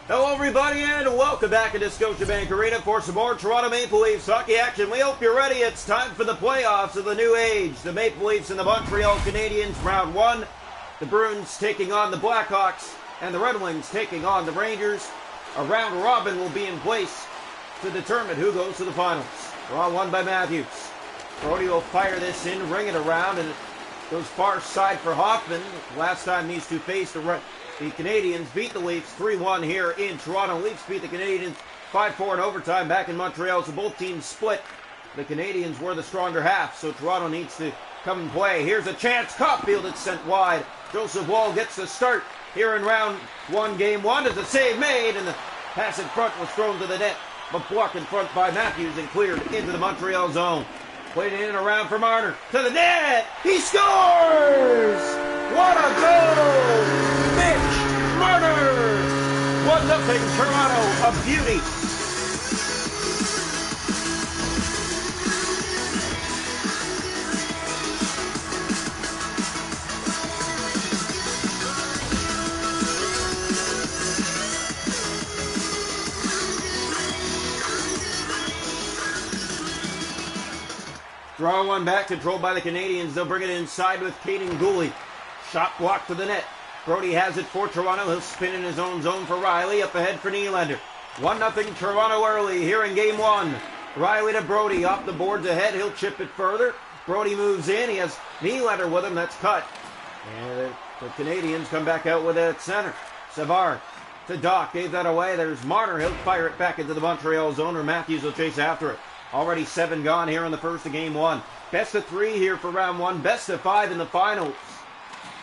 Hello everybody and welcome back to Scotiabank Arena for some more Toronto Maple Leafs hockey action. We hope you're ready. It's time for the playoffs of the new age. The Maple Leafs and the Montreal Canadiens round one. The Bruins taking on the Blackhawks and the Red Wings taking on the Rangers. A round robin will be in place to determine who goes to the finals. Draw one by Matthews. Brodie will fire this in, ring it around, and it goes far side for Hoffman. Last time these two faced, the Canadiens beat the Leafs 3-1 here in Toronto. Leafs beat the Canadiens 5-4 in overtime back in Montreal, so both teams split. The Canadiens were the stronger half, so Toronto needs to come and play. Here's a chance. Caulfield is sent wide. Joseph Woll gets the start here in round one, game one. As a save made, and the pass in front was thrown to the net, but blocked in front by Matthews and cleared into the Montreal zone. Played it in and around for Marner. To the net! He scores! What a goal! Marner! 1-0 Toronto, a beauty. Draw one back, controlled by the Canadiens. They'll bring it inside with Caden Gooley. Shot blocked to the net. Brodie has it for Toronto. He'll spin in his own zone for Riley. Up ahead for Nylander. 1-0 Toronto early here in game one. Riley to Brodie. Off the boards ahead. He'll chip it further. Brodie moves in. He has Nylander with him. That's cut. And the Canadiens come back out with it at center. Savard to Doc. Gave that away. There's Marner. He'll fire it back into the Montreal zone, or Matthews will chase after it. Already 7 gone here in the first of game one. Best of 3 here for round one. Best of 5 in the finals.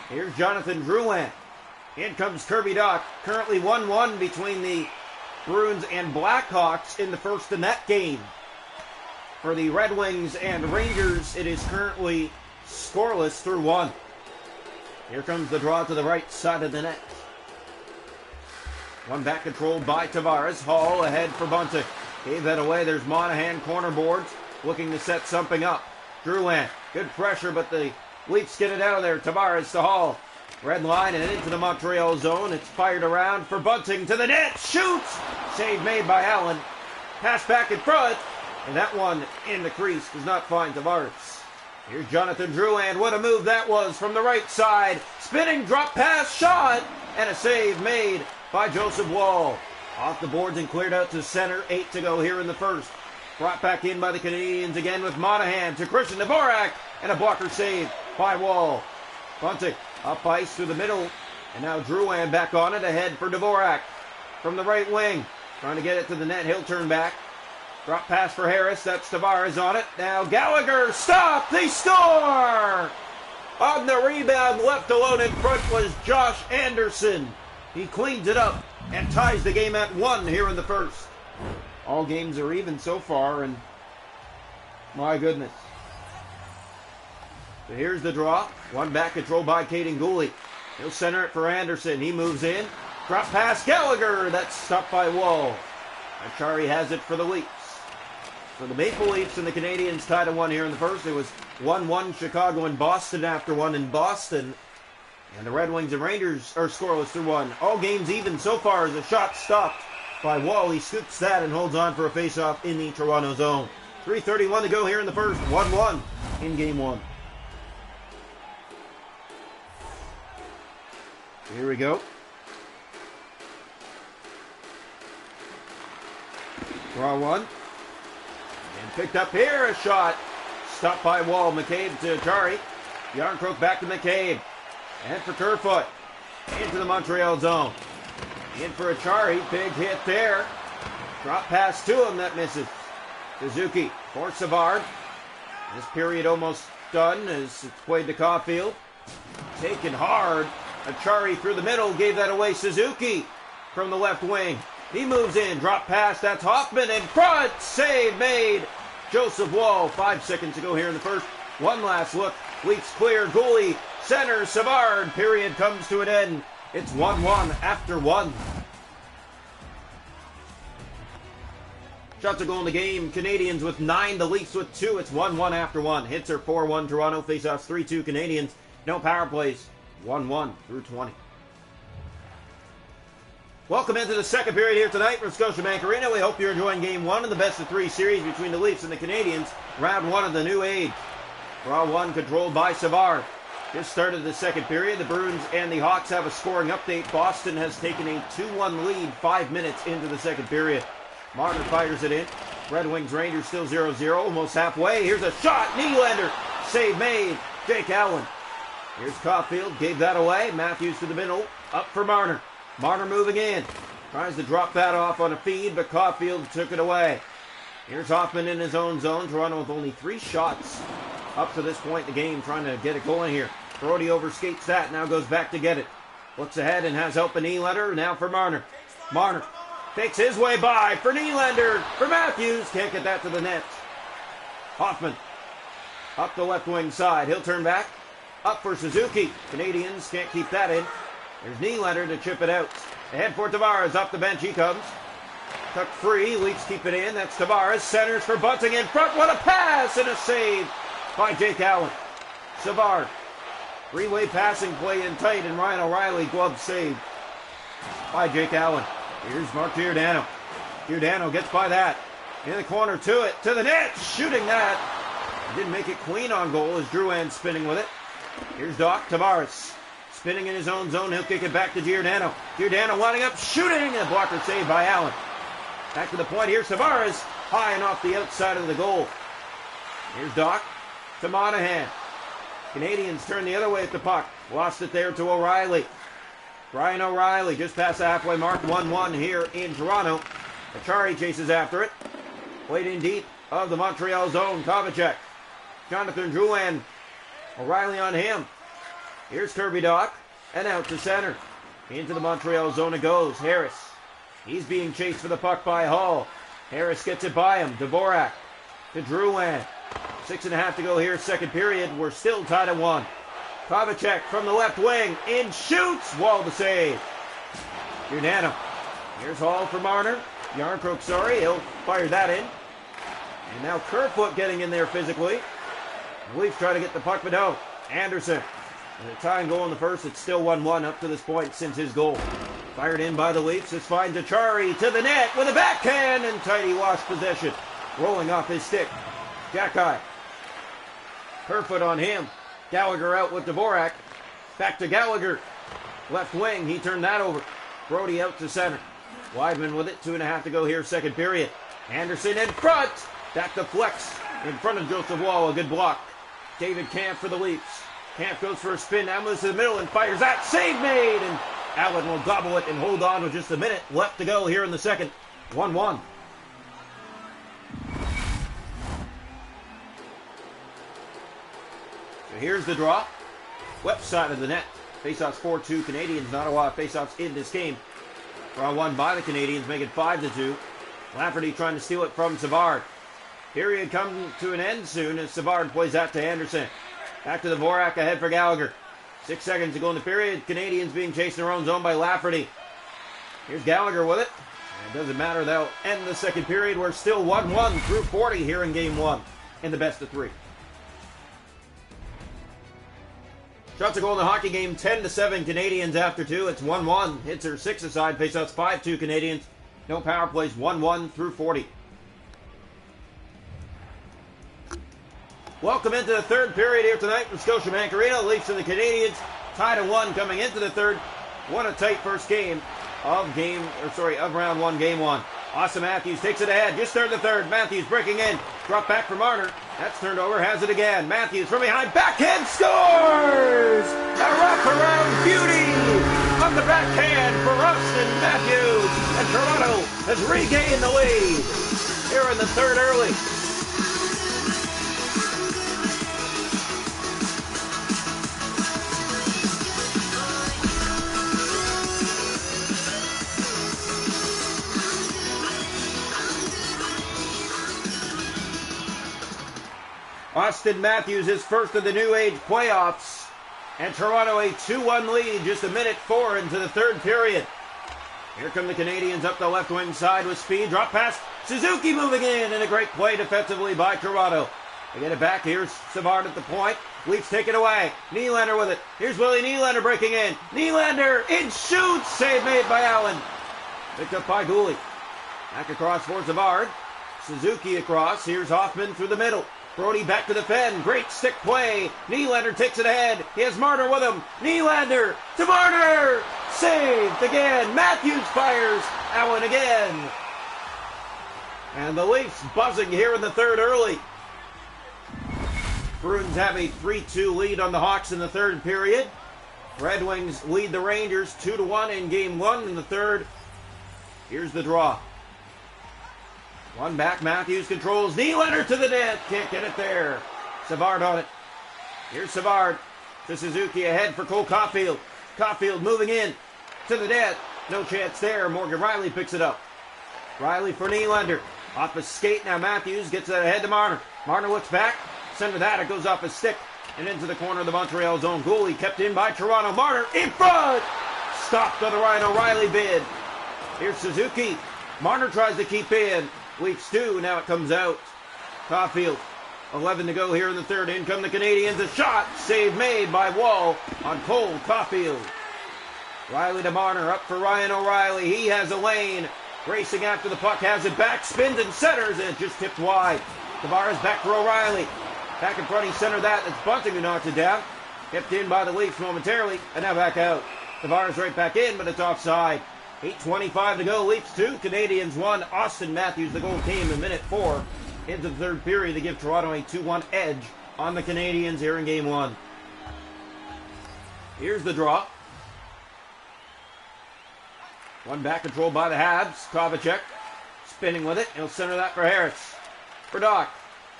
Here's Jonathan Drouin. In comes Kirby Dach. Currently 1-1 between the Bruins and Blackhawks in the first in that game. For the Red Wings and Rangers, it is currently scoreless through 1. Here comes the draw to the right side of the net. One back controlled by Tavares. Hall ahead for Bunting. Gave that away. There's Monahan, corner boards, looking to set something up. Drouin, good pressure, but the Leafs get it out of there. Tavares to Hall. Red line and into the Montreal zone. It's fired around for Bunting to the net. Shoots! Save made by Allen. Pass back in front. And that one in the crease does not find Tavares. Here's Jonathan Drouin. What a move that was from the right side. Spinning drop pass shot. And a save made by Joseph Woll. Off the boards and cleared out to center. 8 to go here in the first. Brought back in by the Canadiens again with Monahan to Christian Dvorak. And a blocker save by Woll. Bunting up ice through the middle. And now Drouin back on it. Ahead for Dvorak. From the right wing. Trying to get it to the net. He'll turn back. Drop pass for Harris. That's Tavares on it. Now Gallagher. Stop. They score! On the rebound, left alone in front was Josh Anderson. He cleans it up and ties the game at 1 here in the first. All games are even so far, and my goodness. So here's the draw. One back controlled by Caden Gooley. He'll center it for Anderson. He moves in. Drop pass Gallagher. That's stopped by Woll. Achari has it for the Leafs. So the Maple Leafs and the Canadiens tied at 1 here in the first. It was 1-1 Chicago and Boston after 1 in Boston. And the Red Wings and Rangers are scoreless through 1. All games even so far as a shot stopped by Woll. He scoops that and holds on for a face-off in the Toronto zone. 3:31 to go here in the first. 1-1 in game 1. Here we go. Draw one. And picked up here, a shot. Stopped by Woll. McCabe to Achari. Yarncroke back to McCabe. And for Kerfoot. Into the Montreal zone. In for Achari. Big hit there. Drop pass to him. That misses. Suzuki for Savard. This period almost done as it's played to Caulfield. Taken hard. Achari through the middle. Gave that away. Suzuki from the left wing. He moves in. Drop pass. That's Hoffman in front. Save made. Joseph Woll. 5 seconds to go here in the first. One last look. Leafs clear. Gooley. Center. Savard. Period comes to an end. It's 1-1 after 1. Shots are going the game. Canadiens with 9. The Leafs with 2. It's 1-1 after 1. Hits are 4-1 Toronto. Faceoffs 3-2 Canadiens. No power plays. 1-1 through 20. Welcome into the second period here tonight from Scotiabank Arena. We hope you're enjoying Game 1 in the best-of-3 series between the Leafs and the Canadiens. Round 1 of the new age. Round 1 controlled by Savard. Just started the second period. The Bruins and the Hawks have a scoring update. Boston has taken a 2-1 lead 5 minutes into the second period. Martin fires it in. Red Wings Rangers still 0-0, almost halfway. Here's a shot. Nylander. Save made. Jake Allen. Here's Caulfield. Gave that away. Matthews to the middle. Up for Marner. Marner moving in. Tries to drop that off on a feed, but Caulfield took it away. Here's Hoffman in his own zone. Toronto with only 3 shots up to this point in the game, trying to get it going here. Brody overskates that, now goes back to get it. Looks ahead and has help in Nylander. Now for Marner. Marner takes his way by for Nylander. For Matthews. Can't get that to the net. Hoffman up the left wing side. He'll turn back. Up for Suzuki. Canadiens can't keep that in. There's Nylander to chip it out. Ahead for Tavares. Off the bench he comes. Tucked free. Leafs keep it in. That's Tavares. Centers for Bunting in front. What a pass and a save by Jake Allen. Savard. Three-way passing play in tight, and Ryan O'Reilly glove saved by Jake Allen. Here's Mark Giordano. Giordano gets by that. In the corner to it. To the net. Shooting that. Didn't make it clean on goal as Drouin spinning with it. Here's Doc. Tavares. Spinning in his own zone. He'll kick it back to Giordano. Giordano winding up. Shooting. A blocker saved by Allen. Back to the point. Here's Tavares. High and off the outside of the goal. Here's Doc to Monahan. Canadiens turn the other way at the puck. Lost it there to O'Reilly. Brian O'Reilly just past the halfway mark. 1-1 here in Toronto. Achari chases after it. Played in deep of the Montreal zone. Kovacic. Jonathan Drouin. O'Reilly on him. Here's Kirby Doc. And out to center. Into the Montreal zone it goes. Harris. He's being chased for the puck by Hall. Harris gets it by him. Dvorak to Drouin. 6.5 to go here, second period. We're still tied at 1. Kovacic from the left wing. In shoots. Wall to save. Giordano. Here's Hall for Marner. Yarncroke, sorry. He'll fire that in. And now Kerfoot getting in there physically. The Leafs try to get the puck, but no. Anderson. And a tying goal in the first. It's still 1-1 up to this point since his goal. Fired in by the Leafs. This finds Achari to the net with a backhand and tidy wash possession. Rolling off his stick. Jackeye. Kerfoot on him. Gallagher out with Dvorak. Back to Gallagher. Left wing. He turned that over. Brody out to center. Weidman with it. 2.5 to go here, second period. Anderson in front. Back to Flex. In front of Joseph Wall. A good block. David Kampf for the Leafs. Kampf goes for a spin. Now moves to the middle and fires that. Save made. And Allen will gobble it and hold on with just a minute left to go here in the second. 1-1. Here's the draw. Left side of the net. Faceoffs 4-2 Canadiens. Not a lot of faceoffs in this game. Draw won by the Canadiens, make it 5-2. Lafferty trying to steal it from Savard. Period comes to an end soon as Savard plays that to Anderson. Back to the Dvorak, ahead for Gallagher. 6 seconds to go in the period. Canadiens being chased in their own zone by Lafferty. Here's Gallagher with it. And it doesn't matter. They'll end the second period. We're still 1-1 through 40 here in Game 1 in the best of 3. Shots a goal in the hockey game, 10-7 Canadiens after 2. It's 1-1. Hits are 6 aside. Faceoffs 5-2 Canadiens. No power plays, 1-1 through 40. Welcome into the third period here tonight from Scotiabank Arena. Leafs and the Canadiens tied at 1 coming into the third. What a tight first game of round 1, game 1. Austin Matthews takes it ahead. Just started the third. Matthews breaking in. Drop back for Marner. That's turned over. Has it again. Matthews from behind. Backhand scores! A wraparound beauty on the backhand for Austin Matthews. And Toronto has regained the lead here in the third early. Austin Matthews, his first of the new age playoffs. And Toronto a 2-1 lead, just 1:04 into the third period. Here come the Canadiens up the left wing side with speed. Drop pass. Suzuki moving in, and a great play defensively by Toronto. They get it back. Here's Savard at the point. Leafs take it away. Nylander with it. Here's Willie Nylander breaking in. Nylander in shoots. Save made by Allen. Picked up by Gooley. Back across for Savard. Suzuki across. Here's Hoffman through the middle. Brody back to defend. Great stick play. Nylander takes it ahead. He has Marner with him. Nylander to Marner. Saved again. Matthews fires. Allen again. And the Leafs buzzing here in the third early. Bruins have a 3-2 lead on the Hawks in the third period. Red Wings lead the Rangers 2-1 in game one in the third. Here's the draw. One back, Matthews controls. Nylander to the net. Can't get it there. Savard on it. Here's Savard to Suzuki ahead for Cole Caulfield. Caulfield moving in to the net. No chance there. Morgan Riley picks it up. Riley for Nylander. Off his skate now. Matthews gets it ahead to Marner. Marner looks back. Center that. It goes off his stick and into the corner of the Montreal zone. Goalie kept in by Toronto. Marner in front. Stopped on the Ryan O'Reilly bid. Here's Suzuki. Marner tries to keep in. Leafs do. Now it comes out. Caulfield. 11 to go here in the third. In come the Canadiens. A shot. Save made by Wall on Cole Caulfield. Riley to Marner. Up for Ryan O'Reilly. He has a lane. Racing after the puck. Has it back. Spins and centers. And it just tipped wide. Tavares back for O'Reilly. Back in front. He centered that. It's Bunting who knocks it down. Kept in by the Leafs momentarily. And now back out. Tavares right back in, but it's offside. 8:25 to go. Leafs 2. Canadiens 1. Austin Matthews, the goal came in minute 4 into the third period to give Toronto a 2-1 edge on the Canadiens here in game one. Here's the draw. One back controlled by the Habs. Kovacek spinning with it. He'll center that for Harris. For Doc.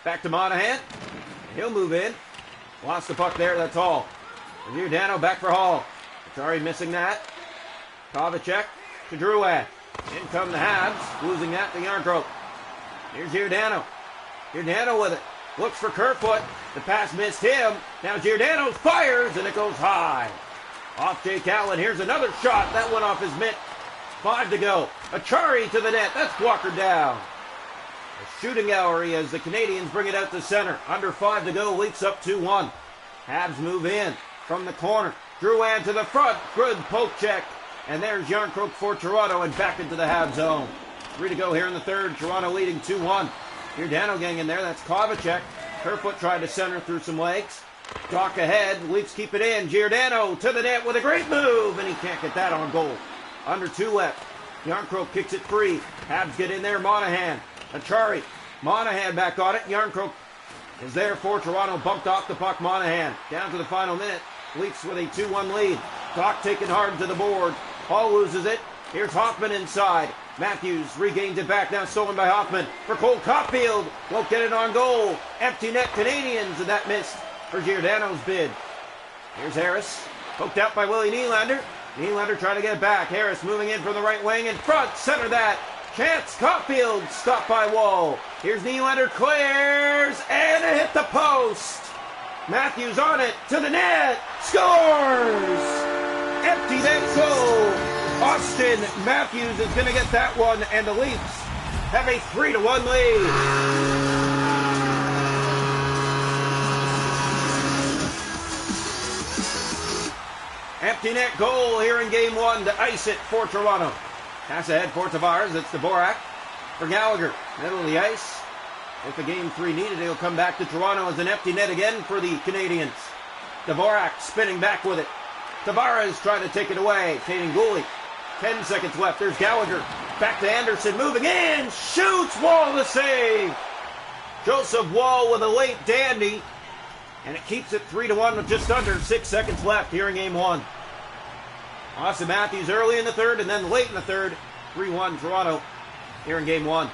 Back to Monahan. He'll move in. Lost the puck there. That's all. Giordano back for Hall. Sorry, missing that. Kovacek to Drouin. In come the Habs. Losing that to Yarncroke. Here's Giordano. Giordano with it. Looks for Kerfoot. The pass missed him. Now Giordano fires and it goes high. Off Jake Allen. Here's another shot. That went off his mitt. 5 to go. Achari to the net. That's Walker down. A shooting gallery as the Canadiens bring it out to center. Under 5 to go. Leafs up 2-1. Habs move in from the corner. Drouin to the front. Good poke check. And there's Yarncroke for Toronto and back into the Habs zone. 3 to go here in the third. Toronto leading 2-1. Giordano gang in there. That's Kovacek. Kerfoot tried to center through some legs. Doc ahead. Leafs keep it in. Giordano to the net with a great move. And he can't get that on goal. Under 2 left. Yarncroke kicks it free. Habs get in there. Monahan. Achari. Monahan back on it. Yarncroke is there for Toronto. Bumped off the puck. Monahan down to the final minute. Leafs with a 2-1 lead. Doc taking hard to the board. Hall loses it. Here's Hoffman inside. Matthews regains it back. Now stolen by Hoffman for Cole Caulfield. Won't get it on goal. Empty net Canadiens. And that missed for Giordano's bid. Here's Harris. Poked out by Willie Nylander. Nylander trying to get it back. Harris moving in from the right wing. In front. Center that. Chance. Caulfield stopped by Wall. Here's Nylander. Clears. And it hit the post. Matthews on it. To the net. Scores. Empty net goal. Austin Matthews is going to get that one. And the Leafs have a 3-1 lead. Empty net goal here in game one to ice it for Toronto. Pass ahead for Tavares. It's Dvorak for Gallagher. Middle of the ice. If the game 3 needed, he'll come back to Toronto as an empty net again for the Canadiens. Dvorak spinning back with it. Tavares trying to take it away. Tating Gooley. 10 seconds left. There's Gallagher. Back to Anderson. Moving in. Shoots. Wall the save. Joseph Wall with a late dandy. And it keeps it 3-1 with just under 6 seconds left here in game one. Austin Matthews early in the third and then late in the third. 3-1 Toronto here in game one.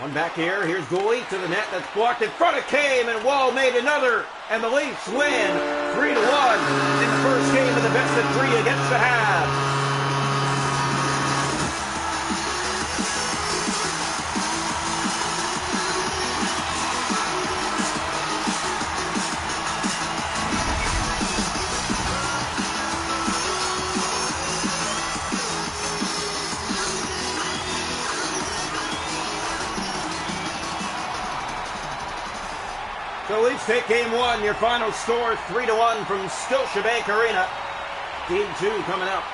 One back here. Here's Gooley to the net. That's blocked in front of Kame. And Wall made another. And the Leafs win 3-1 in the first game of the best of 3 against the Habs. The Leafs take game one. Your final score 3-1 from Scotiabank Arena. Game 2 coming up.